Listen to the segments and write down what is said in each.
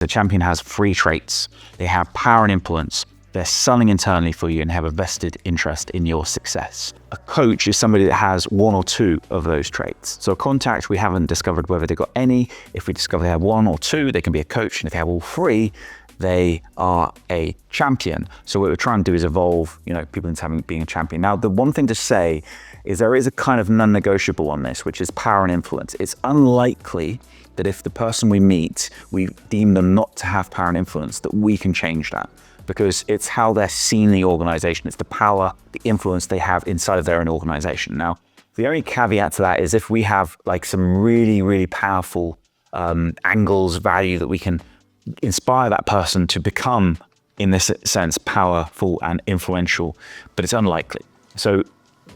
The champion has 3 traits. They have power and influence. They're selling internally for you and have a vested interest in your success. A coach is somebody that has 1 or 2 of those traits. So a contact, we haven't discovered whether they've got any. If we discover they have 1 or 2, they can be a coach. And if they have all 3, they are a champion. So what we're trying to do is evolve, people into being a champion. Now, the one thing to say is there is a kind of non-negotiable on this, which is power and influence. It's unlikely that if the person we meet, we deem them not to have power and influence, that we can change that. Because it's how they're seen in the organization. It's the power, the influence they have inside of their own organization. Now, the only caveat to that is if we have like some really, really powerful angles, value that we can inspire that person to become, in this sense, powerful and influential, but it's unlikely. So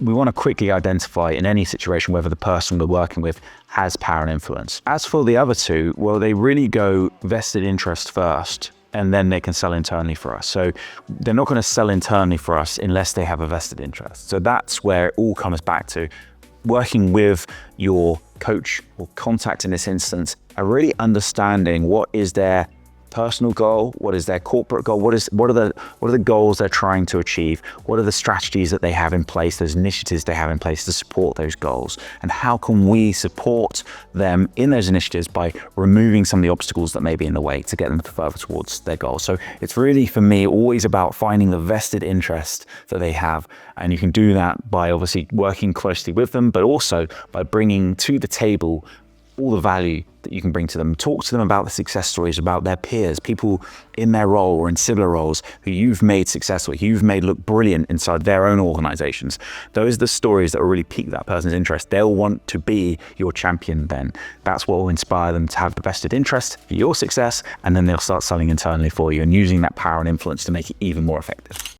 we want to quickly identify in any situation whether the person we're working with has power and influence. As for the other 2, well, they really go vested interest first, and then they can sell internally for us. So they're not going to sell internally for us unless they have a vested interest. So that's where it all comes back to working with your coach or contact in this instance, are really understanding what is their personal goal, what is their corporate goal, what are the goals they're trying to achieve, what are the strategies that they have in place, those initiatives they have in place to support those goals, and how can we support them in those initiatives by removing some of the obstacles that may be in the way to get them further towards their goals. So it's really, for me, always about finding the vested interest that they have, and you can do that by obviously working closely with them, but also by bringing to the table all the value that you can bring to them. Talk to them about the success stories, about their peers, people in their role or in similar roles who you've made successful, who you've made look brilliant inside their own organizations. Those are the stories that will really pique that person's interest. They'll want to be your champion then. That's what will inspire them to have the vested interest for your success, and then they'll start selling internally for you and using that power and influence to make it even more effective.